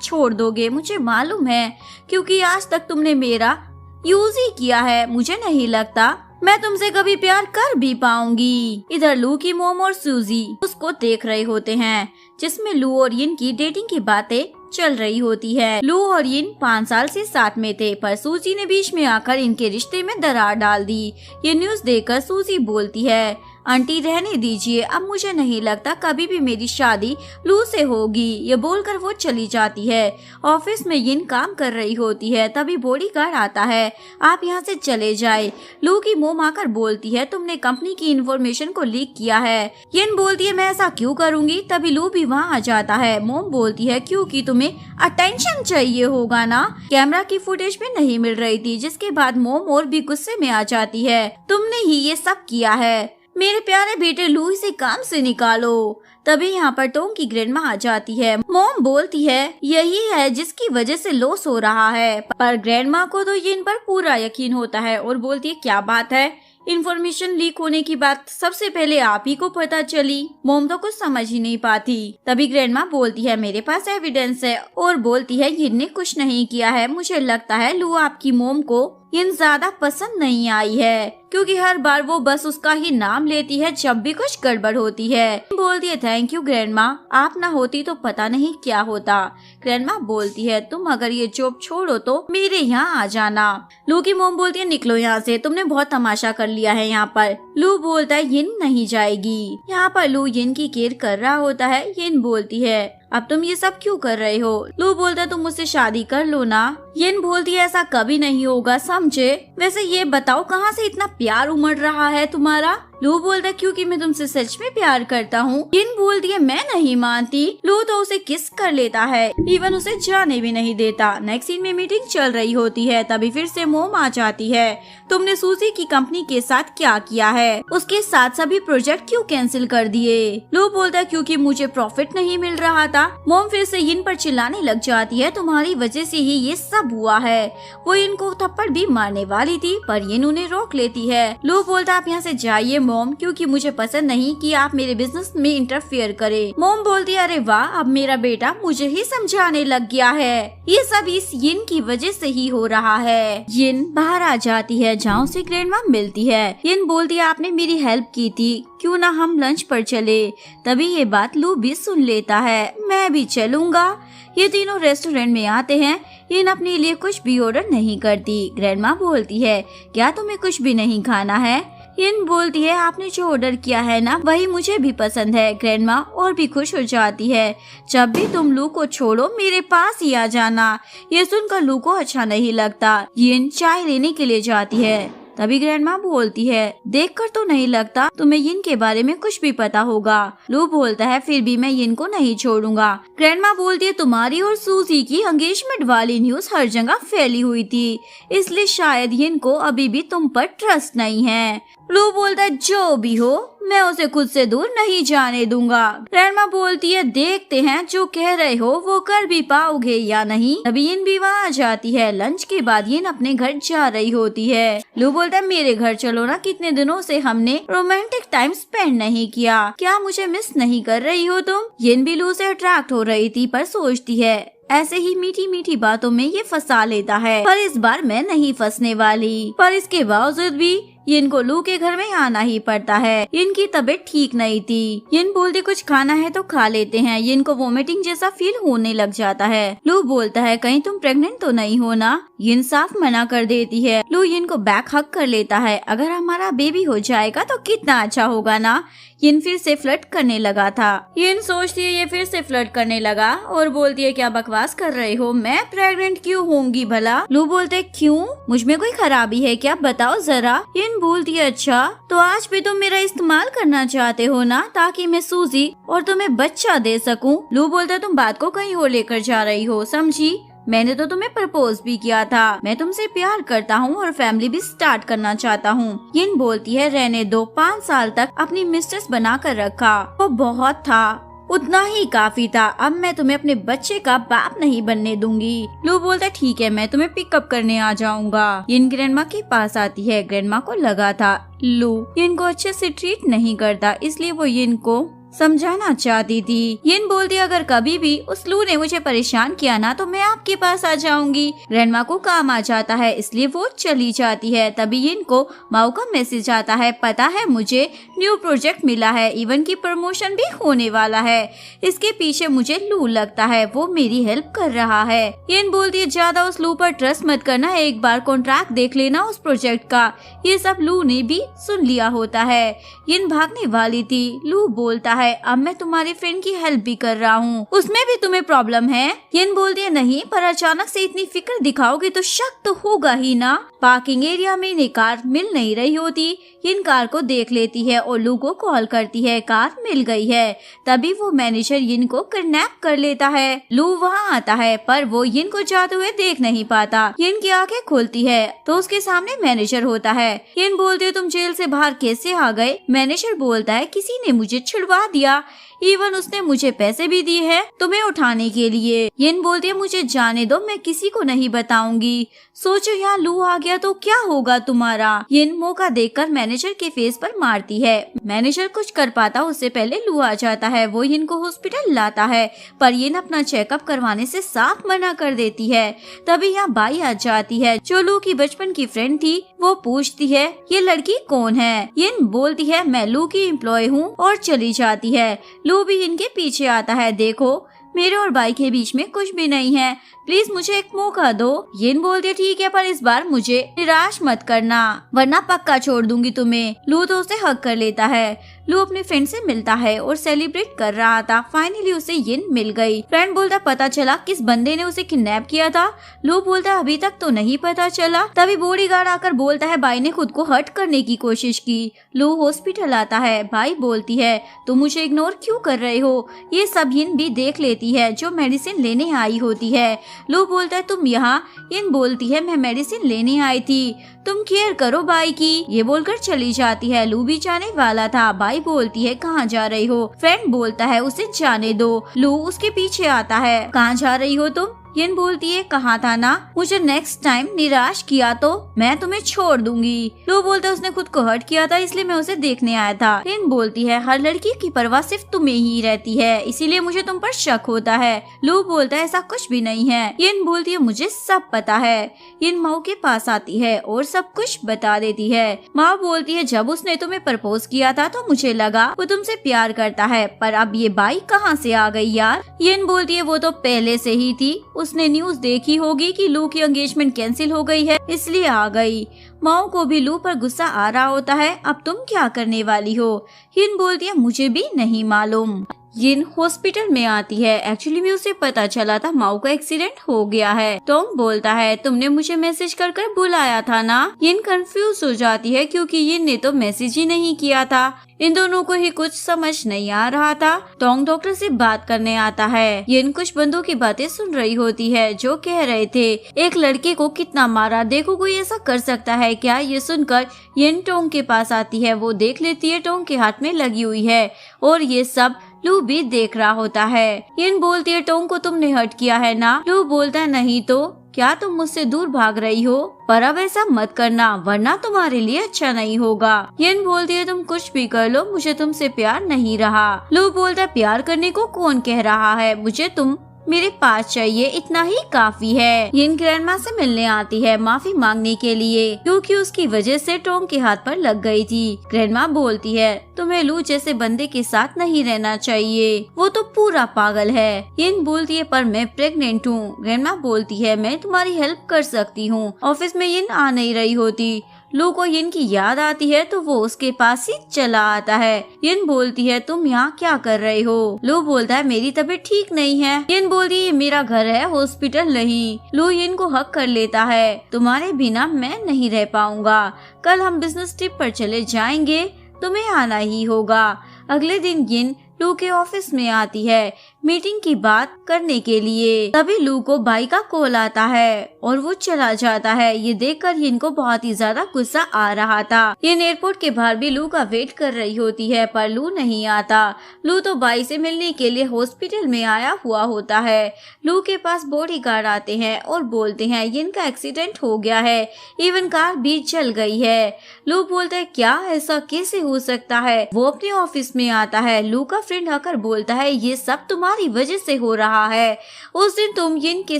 S1: छोड़ दोगे, मुझे मालूम है, क्योंकि आज तक तुमने मेरा यूज ही किया है। मुझे नहीं लगता मैं तुमसे कभी प्यार कर भी पाऊंगी। इधर लू की मोम और सूजी उसको देख रहे होते हैं जिसमें लू और यिन की डेटिंग की बातें चल रही होती है। लू और यिन 5 साल से साथ में थे पर सूजी ने बीच में आकर इनके रिश्ते में दरार डाल दी। ये न्यूज़ देखकर सूजी बोलती है आंटी रहने दीजिए, अब मुझे नहीं लगता कभी भी मेरी शादी लू से होगी। ये बोलकर वो चली जाती है। ऑफिस में यिन काम कर रही होती है तभी बॉडीगार्ड आता है आप यहाँ से चले जाए। लू की मोम आकर बोलती है तुमने कंपनी की इन्फॉर्मेशन को लीक किया है। यिन बोलती है मैं ऐसा क्यों करूँगी। तभी लू भी वहाँ आ जाता है। मोम बोलती है क्योंकि तुम्हें अटेंशन चाहिए होगा ना। कैमरा की फुटेज भी नहीं मिल रही थी जिसके बाद मोम और भी गुस्से में आ जाती है तुमने ही ये सब किया है, मेरे प्यारे बेटे लू इसे काम से निकालो। तभी यहाँ पर टोंग की ग्रैंडमा आ जाती है। मोम बोलती है यही है जिसकी वजह से लॉस हो रहा है, पर ग्रैंडमा को तो यिन पर पूरा यकीन होता है और बोलती है क्या बात है, इन्फॉर्मेशन लीक होने की बात सबसे पहले आप ही को पता चली। मोम तो कुछ समझ ही नहीं पाती। तभी ग्रैंडमा बोलती है मेरे पास एविडेंस है और बोलती है यिन ने कुछ नहीं किया है, मुझे लगता है लू आपकी मोम को यिन ज्यादा पसंद नहीं आई है क्योंकि हर बार वो बस उसका ही नाम लेती है जब भी कुछ गड़बड़ होती है। बोलती है थैंक यू ग्रैंडमा, आप ना होती तो पता नहीं क्या होता। ग्रैंडमा बोलती है तुम अगर ये जॉब छोड़ो तो मेरे यहाँ आ जाना। लू की मोम बोलती है निकलो यहाँ से, तुमने बहुत तमाशा कर लिया है यहाँ पर। लू बोलता है यिन नहीं जाएगी। यहाँ पर लू यिन की केयर कर रहा होता है। यिन बोलती है अब तुम ये सब क्यों कर रहे हो। लू बोलता है तुम मुझसे शादी कर लो ना। यिन बोलती है ऐसा कभी नहीं होगा समझे। वैसे ये बताओ कहाँ से इतना प्यार उमड़ रहा है तुम्हारा। लू बोलता है क्योंकि मैं तुमसे सच में प्यार करता हूँ। यिन बोलती है मैं नहीं मानती। लू तो उसे किस कर लेता है, इवन उसे जाने भी नहीं देता। नेक्स्ट सीन में मीटिंग चल रही होती है तभी फिर से मोम आ जाती है। तुमने सूजी की कंपनी के साथ क्या किया है, उसके साथ सभी प्रोजेक्ट क्यों कैंसिल कर दिए। लू बोलता है क्योंकि मुझे प्रॉफिट नहीं मिल रहा था। मोम फिर से यिन पर चिल्लाने लग जाती है तुम्हारी वजह से ही ये सब हुआ है। वो इनको थप्पड़ भी मारने वाली थी पर यिन उन्हें रोक लेती है। लू बोलता आप यहाँ से जाइए मोम, क्योंकि मुझे पसंद नहीं कि आप मेरे बिजनेस में इंटरफेयर करें। मोम बोलती है अरे वाह अब मेरा बेटा मुझे ही समझाने लग गया है, ये सब इस यिन की वजह से ही हो रहा है। यिन बाहर आ जाती है जहाँ उसे ग्रैंडमा मिलती है। यिन बोलती है आपने मेरी हेल्प की थी, क्यों ना हम लंच पर चले। तभी ये बात लू भी सुन लेता है, मैं भी चलूंगा। ये तीनों रेस्टोरेंट में आते हैं। यिन अपने लिए कुछ भी ऑर्डर नहीं करती। ग्रैंडमा बोलती है क्या तुम्हें कुछ भी नहीं खाना है। यिन बोलती है आपने जो ऑर्डर किया है ना वही मुझे भी पसंद है। ग्रैंडमा और भी खुश हो जाती है, जब भी तुम लू को छोड़ो मेरे पास ही आ जाना। ये सुनकर लू को अच्छा नहीं लगता। यिन चाय लेने के लिए जाती है। तभी ग्रैंडमा बोलती है देखकर तो नहीं लगता तुम्हें यिन के बारे में कुछ भी पता होगा। लू बोलता है फिर भी मैं यिन को नहीं छोड़ूंगा। ग्रैंडमा बोलती है तुम्हारी और सूजी की एंगेजमेंट वाली न्यूज हर जगह फैली हुई थी, इसलिए शायद यिन को अभी भी तुम पर ट्रस्ट नहीं है। लू बोलता है जो भी हो मैं उसे खुद से दूर नहीं जाने दूंगा। ग्रैंडमा बोलती है देखते हैं जो कह रहे हो वो कर भी पाओगे या नहीं। तभी यिन भी वहाँ आ जाती है। लंच के बाद यिन अपने घर जा रही होती है। लू बोलता है मेरे घर चलो ना, कितने दिनों से हमने रोमांटिक टाइम स्पेंड नहीं किया, क्या मुझे मिस नहीं कर रही हो तुम। यिन भी लू से अट्रैक्ट हो रही थी पर सोचती है ऐसे ही मीठी मीठी बातों में ये फंसा लेता है, पर इस बार मैं नहीं फंसने वाली। पर इसके बावजूद भी यिन को लू के घर में आना ही पड़ता है। इनकी तबीयत ठीक नहीं थी। यिन बोलती कुछ खाना है तो खा लेते हैं। यिन को वोमिटिंग जैसा फील होने लग जाता है। लू बोलता है कहीं तुम प्रेग्नेंट तो नहीं हो ना। यिन साफ मना कर देती है। लू यिन को बैक हक कर लेता है। अगर हमारा बेबी हो जाएगा तो कितना अच्छा होगा ना। यिन फिर से फ्लर्ट करने लगा था। यिन सोचती है ये फिर से फ्लर्ट करने लगा और बोलती है क्या बकवास कर रहे हो, मैं प्रेग्नेंट क्यों होंगी भला। लू बोलते क्यों, मुझ में कोई खराबी है क्या, बताओ जरा। यिन बोलती है अच्छा तो आज भी तुम मेरा इस्तेमाल करना चाहते हो ना, ताकि मैं सूजी और तुम्हें बच्चा दे सकूं। लू बोलता तुम बात को कहीं और लेकर जा रही हो, समझी। मैंने तो तुम्हें प्रपोज भी किया था। मैं तुमसे प्यार करता हूँ और फैमिली भी स्टार्ट करना चाहता हूँ। यिन बोलती है रहने दो, 5 साल तक अपनी मिस्ट्रेस बना कर रखा, वो बहुत था, उतना ही काफी था। अब मैं तुम्हें अपने बच्चे का बाप नहीं बनने दूंगी। लू बोलता ठीक है मैं तुम्हें पिकअप करने आ जाऊंगा। यिन ग्रैंडमा के पास आती है। ग्रैंडमा को लगा था लू यिन को अच्छे से ट्रीट नहीं करता, इसलिए वो यिन को समझाना चाहती थी। यिन बोलती अगर कभी भी उस लू ने मुझे परेशान किया ना तो मैं आपके पास आ जाऊंगी। ग्रैंडमा को काम आ जाता है इसलिए वो चली जाती है। तभी यिन को माओ का मैसेज आता है, पता है मुझे न्यू प्रोजेक्ट मिला है, इवन की प्रमोशन भी होने वाला है। इसके पीछे मुझे लू लगता है, वो मेरी हेल्प कर रहा है। यिन बोलती है ज्यादा उस लू पर ट्रस्ट मत करना, एक बार कॉन्ट्रैक्ट देख लेना उस प्रोजेक्ट का। ये सब लू ने भी सुन लिया होता है। यिन भागने वाली थी। लू बोलता है अब मैं तुम्हारी फ्रेंड की हेल्प भी कर रहा हूँ, उसमें भी तुम्हें प्रॉब्लम है। यिन बोलती है नहीं, पर अचानक से इतनी फिक्र दिखाओगे तो शक तो होगा ही ना। पार्किंग एरिया में इन्हें कार मिल नहीं रही होती। यिन कार को देख लेती है और लू को कॉल करती है, कार मिल गई है। तभी वो मैनेजर यिन को किडनैप कर लेता है। लू वहाँ आता है पर वो यिन को जाते हुए देख नहीं पाता। यिन की आंखें खुलती है तो उसके सामने मैनेजर होता है। यिन बोलती है तुम जेल से बाहर कैसे आ गए। मैनेजर बोलता है किसी ने मुझे छुड़वा दिया, इवन उसने मुझे पैसे भी दिए हैं तुम्हें उठाने के लिए। यिन बोलती है मुझे जाने दो, मैं किसी को नहीं बताऊंगी। सोचो यहाँ लू आ गया तो क्या होगा तुम्हारा। यिन मौका देखकर मैनेजर के फेस पर मारती है। मैनेजर कुछ कर पाता उससे पहले लू आ जाता है। वो यिन को हॉस्पिटल लाता है पर यिन अपना चेकअप करवाने से साफ मना कर देती है। तभी यहाँ बाई आ जाती है जो लू की बचपन की फ्रेंड थी। वो पूछती है ये लड़की कौन है। यिन बोलती है मैं लू की एम्प्लॉय हूँ और चली जाती है। लू भी इनके पीछे आता है। देखो मेरे और बाई के बीच में कुछ भी नहीं है, प्लीज मुझे एक मौका दो। यिन बोलती है ठीक है पर इस बार मुझे निराश मत करना वरना पक्का छोड़ दूंगी तुम्हें। लू तो उसे हक कर लेता है। लू अपने फ्रेंड से मिलता है और सेलिब्रेट कर रहा था। फाइनली उसे यिन मिल गई। फ्रेंड बोलता पता चला किस बंदे ने उसे किडनैप किया था। लू बोलता अभी तक तो नहीं पता चला। तभी बॉडीगार्ड आकर बोलता है भाई ने खुद को हर्ट करने की कोशिश की। लू हॉस्पिटल आता है। भाई बोलती है तुम मुझे इग्नोर क्यों कर रहे हो। ये सब यिन भी देख लेती है जो मेडिसिन लेने आई होती है। लू बोलता है तुम यहाँ। यिन बोलती है मैं मेडिसिन लेने आई थी, तुम केयर करो बाई की। ये बोलकर चली जाती है। लू भी जाने वाला था। बाई बोलती है कहाँ जा रही हो। फ्रेंड बोलता है उसे जाने दो। लू उसके पीछे आता है। कहाँ जा रही हो तुम। यिन बोलती है कहा था ना मुझे नेक्स्ट टाइम निराश किया तो मैं तुम्हें छोड़ दूंगी। लू बोलता है उसने खुद को हर्ट किया था इसलिए मैं उसे देखने आया था। यिन बोलती है हर लड़की की परवाह सिर्फ तुम्हें ही रहती है, इसीलिए मुझे तुम पर शक होता है। लू बोलता है ऐसा कुछ भी नहीं है। यिन बोलती है मुझे सब पता है। यिन माओ के पास आती है और सब कुछ बता देती है। माओ बोलती है जब उसने तुम्हें प्रपोज किया था तो मुझे लगा वो तुमसे प्यार करता है, पर अब ये बाई कहाँ से आ गई यार। यिन बोलती है वो तो पहले से ही थी, उसने न्यूज देखी होगी कि लू की एंगेजमेंट कैंसिल हो गई है इसलिए आ गई। माओ को भी लू पर गुस्सा आ रहा होता है। अब तुम क्या करने वाली हो। यिन बोलती है मुझे भी नहीं मालूम। यिन हॉस्पिटल में आती है। एक्चुअली में उसे पता चला था माओ का एक्सीडेंट हो गया है। टोंग बोलता है तुमने मुझे मैसेज कर कर बुलाया था ना। यिन कंफ्यूज हो जाती है क्योंकि यिन ने तो मैसेज ही नहीं किया था। इन दोनों को ही कुछ समझ नहीं आ रहा था। टोंग डॉक्टर से बात करने आता है। यिन कुछ बंदों की बातें सुन रही होती है जो कह रहे थे एक लड़के को कितना मारा, देखो कोई ऐसा कर सकता है क्या। ये सुनकर यिन टोंग के पास आती है। वो देख लेती है टोंग के हाथ में लगी हुई है और ये सब लू भी देख रहा होता है। यिन बोलती है टोंग को तुमने हर्ट किया है ना। लू बोलता है नहीं तो क्या तुम मुझसे दूर भाग रही हो, पर अब ऐसा मत करना वरना तुम्हारे लिए अच्छा नहीं होगा। यिन बोलती है तुम कुछ भी कर लो मुझे तुमसे प्यार नहीं रहा। लू बोलता है प्यार करने को कौन कह रहा है, मुझे तुम मेरे पास चाहिए इतना ही काफी है। यिन ग्रैंडमा से मिलने आती है माफी मांगने के लिए, क्योंकि उसकी वजह से टोंग के हाथ पर लग गई थी। ग्रैंडमा बोलती है तुम्हें लू जैसे बंदे के साथ नहीं रहना चाहिए, वो तो पूरा पागल है। यिन बोलती है पर मैं प्रेग्नेंट हूँ। ग्रैंडमा बोलती है मैं तुम्हारी हेल्प कर सकती हूँ। ऑफिस में यिन आ नहीं रही होती। लू को यिन की याद आती है तो वो उसके पास ही चला आता है। यिन बोलती है तुम यहाँ क्या कर रहे हो? लू बोलता है मेरी तबीयत ठीक नहीं है। यिन बोलती है मेरा घर है, हॉस्पिटल नहीं। लू यिन को हक कर लेता है तुम्हारे बिना मैं नहीं रह पाऊंगा। कल हम बिजनेस ट्रिप पर चले जाएंगे, तुम्हें आना ही होगा। अगले दिन यिन लू के ऑफिस में आती है मीटिंग की बात करने के लिए। तभी लू को बाई का कॉल आता है और वो चला जाता है। ये देखकर यिन को बहुत ही ज्यादा गुस्सा आ रहा था। यिन एयरपोर्ट के बाहर भी लू का वेट कर रही होती है पर लू नहीं आता। लू तो बाई से मिलने के लिए हॉस्पिटल में आया हुआ होता है। लू के पास बॉडीगार्ड आते हैं और बोलते हैं यिन का एक्सीडेंट हो गया है, इवन कार भी जल गई है। लू बोलता है क्या ऐसा कैसे हो सकता है? वो अपने ऑफिस में आता है। लू का फ्रेंड आकर बोलता है ये सब तुम्हारी वजह से हो रहा है। उस दिन तुम यिन के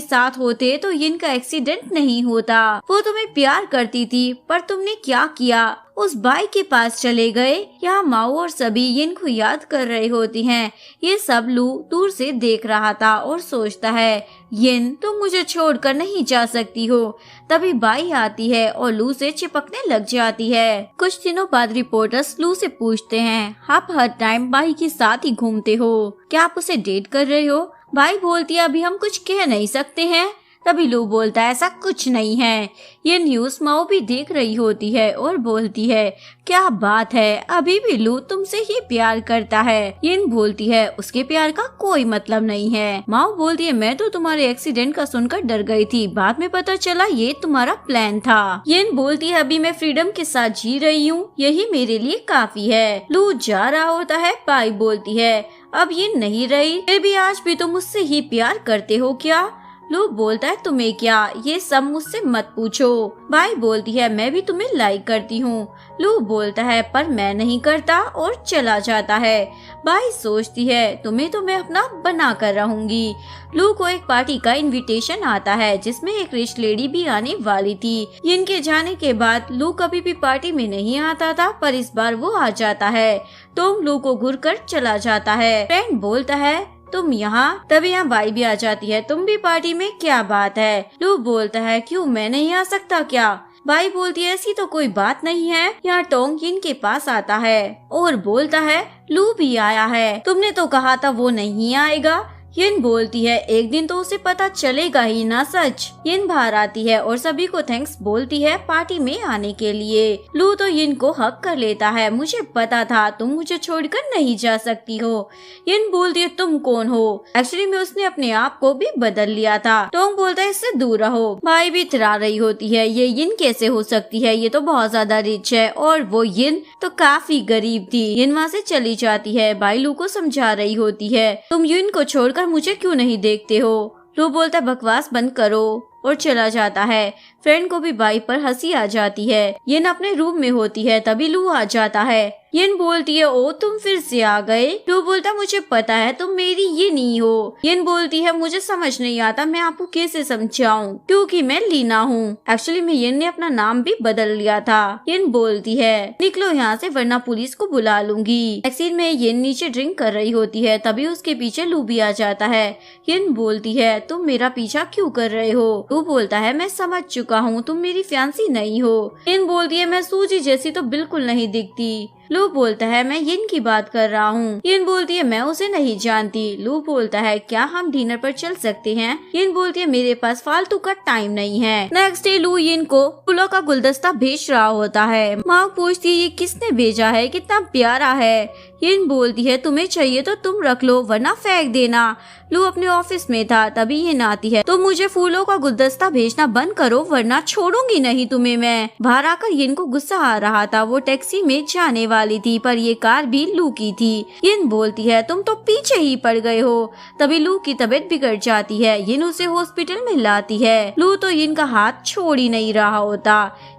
S1: साथ होते तो यिन का एक्सीडेंट नहीं होता। वो तुम्हें प्यार करती थी पर तुमने क्या किया? उस बाई के पास चले गए। यहाँ माओ और सभी यिन को याद कर रहे होती हैं। ये सब लू दूर से देख रहा था और सोचता है यिन तुम मुझे छोड़कर नहीं जा सकती हो। तभी बाई आती है और लू से चिपकने लग जाती है। कुछ दिनों बाद रिपोर्टर्स लू से पूछते हैं आप हर टाइम बाई के साथ ही घूमते हो, क्या आप उसे डेट कर रहे हो? बाई बोलती है अभी हम कुछ कह नहीं सकते हैं। तभी लू बोलता है ऐसा कुछ नहीं है। ये न्यूज़ माओ भी देख रही होती है और बोलती है क्या बात है, अभी भी लू तुमसे ही प्यार करता है। यिन बोलती है उसके प्यार का कोई मतलब नहीं है। माओ बोलती है मैं तो तुम्हारे एक्सीडेंट का सुनकर डर गई थी, बाद में पता चला ये तुम्हारा प्लान था। यिन बोलती है अभी मैं फ्रीडम के साथ जी रही हूँ, यही मेरे लिए काफी है। लू जा रहा होता है। बाई बोलती है अब ये नहीं रही, फिर भी आज भी तुम मुझसे ही प्यार करते हो क्या? लू बोलता है तुम्हें क्या, ये सब मुझसे मत पूछो। बाई बोलती है मैं भी तुम्हें लाइक करती हूँ। लू बोलता है पर मैं नहीं करता और चला जाता है। बाई सोचती है तुम्हें तो मैं अपना बना कर रहूंगी। लू को एक पार्टी का इनविटेशन आता है जिसमें एक रिच लेडी भी आने वाली थी। इनके जाने के बाद लू कभी भी पार्टी में नहीं आता था पर इस बार वो आ जाता है। टॉम लू को घूर कर चला जाता है। फ्रेंड बोलता है तुम यहाँ, तभी यहाँ बाई भी आ जाती है। तुम भी पार्टी में, क्या बात है? लू बोलता है क्यों मैं नहीं आ सकता क्या? बाई बोलती है ऐसी तो कोई बात नहीं है। यहाँ टोंग यिन के पास आता है और बोलता है लू भी आया है, तुमने तो कहा था वो नहीं आएगा। यिन बोलती है एक दिन तो उसे पता चलेगा ही ना सच। यिन बाहर आती है और सभी को थैंक्स बोलती है पार्टी में आने के लिए। लू तो यिन को हक कर लेता है। मुझे पता था तुम मुझे छोड़कर नहीं जा सकती हो। यिन बोलती है तुम कौन हो? एक्चुअली में उसने अपने आप को भी बदल लिया था। टोंग बोलता है इससे दूर रहो। बाई भी इतरा रही होती है ये यिन कैसे हो सकती है, ये तो बहुत ज्यादा रिच है और वो यिन तो काफी गरीब थी। यिन वहाँ से चली जाती है। बाई लू को समझा रही होती है तुम यिन को छोड़कर मुझे क्यों नहीं देखते हो? लू बोलता है बकवास बंद करो और चला जाता है। फ्रेंड को भी बाई पर हंसी आ जाती है। यिन अपने रूम में होती है तभी लू आ जाता है। यिन बोलती है ओ तुम फिर से आ गए। लू बोलता मुझे पता है तुम मेरी ये नहीं हो। यिन बोलती है मुझे समझ नहीं आता मैं आपको कैसे समझाऊं क्योंकि मैं लीना हूँ। एक्चुअली में यिन ने अपना नाम भी बदल लिया था। यिन बोलती है निकलो यहाँ से वरना पुलिस को बुला लूंगी। एक्चुअली में यिन नीचे ड्रिंक कर रही होती है तभी उसके पीछे लू भी आ जाता है। यिन बोलती है तुम मेरा पीछा क्यों कर रहे हो? लू बोलता है मैं समझ चुका हूँ तुम मेरी फियांसी नहीं हो। यिन बोलती है मैं सूजी जैसी तो बिल्कुल नहीं दिखती। लू बोलता है मैं यिन की बात कर रहा हूँ। यिन बोलती है मैं उसे नहीं जानती। लू बोलता है क्या हम डिनर पर चल सकते हैं? यिन बोलती है मेरे पास फालतू का टाइम नहीं है। नेक्स्ट डे लू यिन को फूलों का गुलदस्ता भेज रहा होता है। माँ पूछती है ये किसने भेजा है, कितना प्यारा है। यिन बोलती है तुम्हें चाहिए तो तुम रख लो वरना फेंक देना। लू अपने ऑफिस में था तभी यिन आती है तो मुझे फूलों का गुलदस्ता भेजना बंद करो वरना छोड़ूंगी नहीं तुम्हें मैं। बाहर आकर यिन को गुस्सा आ रहा था। वो टैक्सी में जाने वाली वाली थी, पर ये कार भी लू की थी। यिन बोलती है तुम तो पीछे ही पड़ गए हो। तभी लू की तबीयत बिगड़ जाती है। यिन उसे हॉस्पिटल में लाती है। लू तो यिन का हाथ छोड़ ही नहीं रहा होता।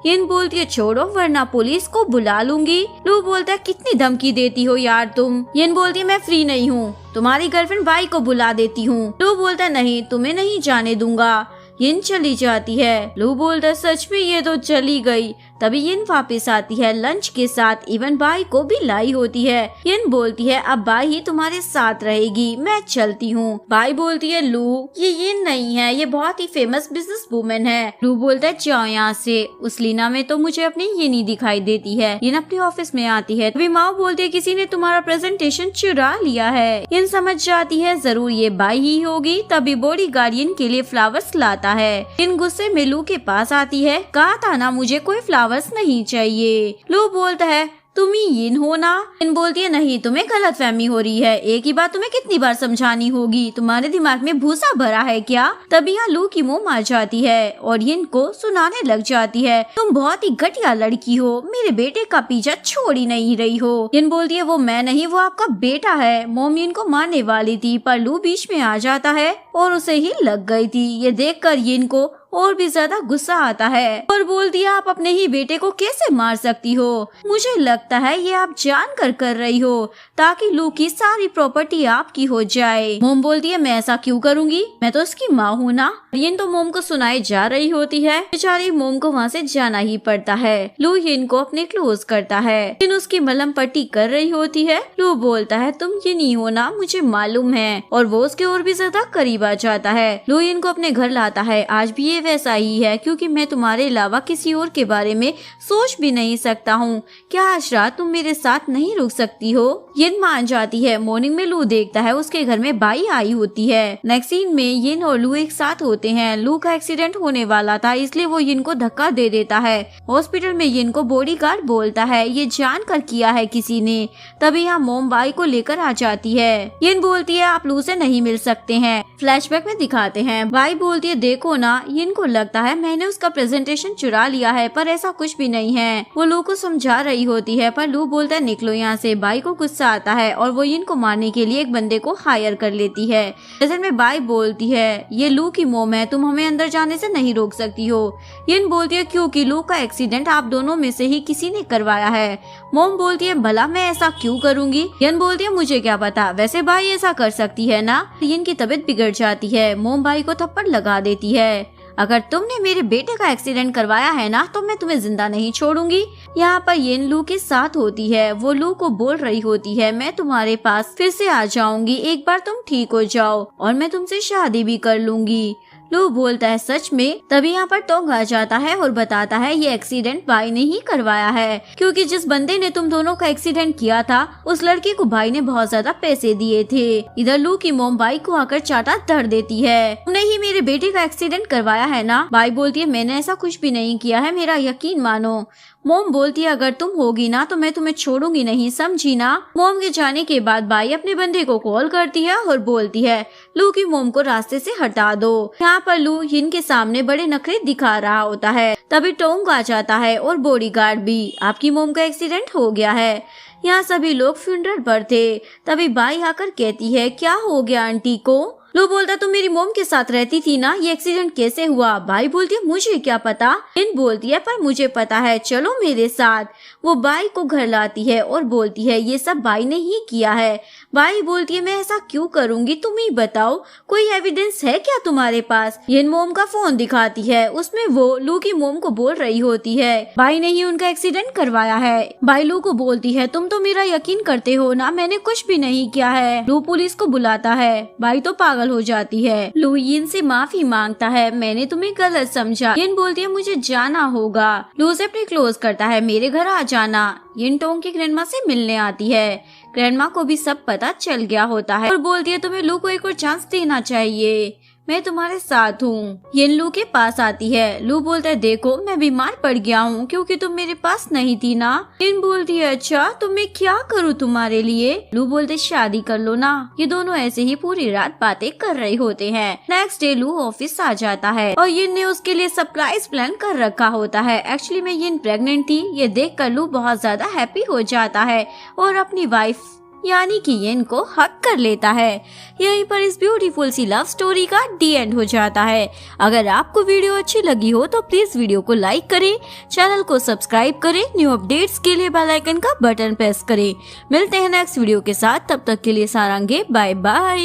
S1: यिन बोलती है छोड़ो वरना पुलिस को बुला लूंगी। लू बोलता है कितनी धमकी देती हो यार तुम। यिन बोलती है मैं फ्री नहीं हूँ, तुम्हारी गर्लफ्रेंड बाई को बुला देती हूँ। लू बोलता है नहीं, तुम्हें नहीं जाने दूंगा। यिन चली जाती है। लू बोलता है सच में ये तो चली गई। तभी यिन वापस आती है लंच के साथ, इवन बाई को भी लाई होती है। यिन बोलती है अब बाई ही तुम्हारे साथ रहेगी, मैं चलती हूँ। बाई बोलती है लू ये यिन नहीं है, ये बहुत ही फेमस बिजनेस वुमेन है। लू बोलता है जाओ यहाँ से। उस लीना में तो मुझे अपनी यिन ही दिखाई देती है। यिन अपने ऑफिस में आती है। तभी माओ बोलती है किसी ने तुम्हारा प्रेजेंटेशन चुरा लिया है। यिन समझ जाती है जरूर ये बाई ही होगी। तभी बॉडीगार्ड यिन के लिए फ्लावर्स लाता है। यिन गुस्से में लू के पास आती है। कहा था ना मुझे कोई फ्लावर्स नहीं चाहिए। लू बोलता है तुम ही यिन हो ना। यिन बोलती है नहीं, तुम्हें गलतफहमी हो रही है। एक ही बात तुम्हें कितनी बार समझानी होगी, तुम्हारे दिमाग में भूसा भरा है क्या। तभी यहाँ लू की मोम आ जाती है और यिन को सुनाने लग जाती है तुम बहुत ही घटिया लड़की हो, मेरे बेटे का पीछा छोड़ ही नहीं रही हो। यिन बोलती है वो मैं नहीं, वो आपका बेटा है। मोम यिन को मारने वाली थी पर लू बीच में आ जाता है और उसे ही लग गई थी। ये देखकर यिन को और भी ज्यादा गुस्सा आता है और बोलती है आप अपने ही बेटे को कैसे मार सकती हो। मुझे लगता है ये आप जानकर कर रही हो ताकि लू की सारी प्रॉपर्टी आपकी हो जाए। मोम बोलती है मैं ऐसा क्यों करूंगी, मैं तो उसकी माँ हूँ ना। यिन तो मोम को सुनाई जा रही होती है। बेचारी मोम को वहाँ से जाना ही पड़ता है। लू यिन को अपने क्लोज करता है। यिन उसकी मलहम पट्टी कर रही होती है। लू बोलता है तुम यिन ही हो ना, मुझे मालूम है। और वो उसके और भी ज्यादा करीब आ जाता है। लू यिन को अपने घर लाता है। आज भी ये वैसा ही है क्योंकि मैं तुम्हारे अलावा किसी और के बारे में सोच भी नहीं सकता हूँ। क्या आज रात तुम मेरे साथ नहीं रुक सकती हो। यिन मान जाती है। मॉर्निंग में लू देखता है उसके घर में बाई आई होती है। नेक्स्ट सीन में यिन और लू एक साथ होते हैं। लू का एक्सीडेंट होने वाला था इसलिए वो यिन को धक्का दे देता है। हॉस्पिटल में यिन को बॉडीगार्ड बोलता है ये जानकर किया है किसी ने। तभी यहाँ मोम बाई को लेकर आ जाती है। यिन बोलती है आप लू से नहीं मिल सकते हैं। फ्लैशबैक में दिखाते हैं बाई बोलती है देखो ना, यिन को लगता है मैंने उसका प्रेजेंटेशन चुरा लिया है पर ऐसा कुछ भी नहीं है। वो लू को समझा रही होती है पर लू बोलता है निकलो यहाँ से। बाई को गुस्सा आता है और वो यिन को मारने के लिए एक बंदे को हायर कर लेती है। प्रेजेंट में बाई बोलती है ये लू की मोम है, तुम हमें अंदर जाने से नहीं रोक सकती हो। यिन बोलती है क्योंकि लू का एक्सीडेंट आप दोनों में से ही किसी ने करवाया है। मोम बोलती है भला मैं ऐसा क्यों करूंगी। यिन बोलती है मुझे क्या पता, वैसे बाई ऐसा कर सकती है ना। यिन की तबीयत बिगड़ जाती है। मोम बाई को थप्पड़ लगा देती है। अगर तुमने मेरे बेटे का एक्सीडेंट करवाया है ना तो मैं तुम्हें जिंदा नहीं छोड़ूंगी। यहाँ पर यिन लू के साथ होती है। वो लू को बोल रही होती है मैं तुम्हारे पास फिर से आ जाऊंगी, एक बार तुम ठीक हो जाओ और मैं तुमसे शादी भी कर लूंगी। लू बोलता है सच में। तभी यहाँ पर टोंग आ जाता है और बताता है ये एक्सीडेंट बाई ने ही करवाया है क्योंकि जिस बंदे ने तुम दोनों का एक्सीडेंट किया था उस लड़के को भाई ने बहुत ज्यादा पैसे दिए थे। इधर लू की मोम बाई को आकर चाटा धर देती है। तुमने ही मेरे बेटे का एक्सीडेंट करवाया है ना। बाई बोलती है मैंने ऐसा कुछ भी नहीं किया है, मेरा यकीन मानो। मोम बोलती है अगर तुम होगी ना तो मैं तुम्हें छोड़ूंगी नहीं, समझी ना। मोम के जाने के बाद बाई अपने बंदे को कॉल करती है और बोलती है लू की मोम को रास्ते से हटा दो। यहाँ पर लू यिन के सामने बड़े नखरे दिखा रहा होता है। तभी टोंग आ जाता है और बॉडीगार्ड भी। आपकी मोम का एक्सीडेंट हो गया है। यहाँ सभी लोग फ्यूनरल पर थे। तभी बाई आकर कहती है क्या हो गया आंटी को। लू बोलता तुम मेरी मोम के साथ रहती थी ना, ये एक्सीडेंट कैसे हुआ। बाई बोलती है मुझे क्या पता। यिन बोलती है पर मुझे पता है, चलो मेरे साथ। वो बाई को घर लाती है और बोलती है ये सब बाई ने ही किया है। बाई बोलती है मैं ऐसा क्यों करूंगी, तुम ही बताओ, कोई एविडेंस है क्या तुम्हारे पास। यिन मोम का फोन दिखाती है, उसमें वो लू की मोम को बोल रही होती है बाई ने ही उनका एक्सीडेंट करवाया है। बाई लू को बोलती है तुम तो मेरा यकीन करते हो ना, मैंने कुछ भी नहीं किया है। लू पुलिस को बुलाता है। बाई तो पागल हो जाती है। लू यिन से माफी मांगता है मैंने तुम्हें गलत समझा। यिन बोलती है मुझे जाना होगा। लू से अपने क्लोज करता है मेरे घर आ जाना। यिन टोंग की ग्रैंडमा से मिलने आती है। ग्रैंडमा को भी सब पता चल गया होता है और बोलती है तुम्हें लू को एक और चांस देना चाहिए। मैं तुम्हारे साथ हूँ। यिन लू के पास आती है। लू बोलता है देखो मैं बीमार पड़ गया हूँ क्योंकि तुम मेरे पास नहीं थी ना। यिन बोलती है अच्छा तो मैं क्या करूँ तुम्हारे लिए। लू बोलते शादी कर लो ना। ये दोनों ऐसे ही पूरी रात बातें कर रहे होते हैं। नेक्स्ट डे लू ऑफिस आ जाता है और यिन ने उसके लिए सरप्राइज प्लान कर रखा होता है। एक्चुअली में यिन प्रेग्नेंट थी। ये देख कर लू बहुत ज्यादा हैप्पी हो जाता है और अपनी वाइफ यानी कि यिन को हक कर लेता है। यहीं पर इस ब्यूटीफुल सी लव स्टोरी का डी एंड हो जाता है। अगर आपको वीडियो अच्छी लगी हो तो प्लीज वीडियो को लाइक करें, चैनल को सब्सक्राइब करें, न्यू अपडेट्स के लिए बेल आइकन का बटन प्रेस करें। मिलते हैं नेक्स्ट वीडियो के साथ, तब तक के लिए सारंगे बाय बाय।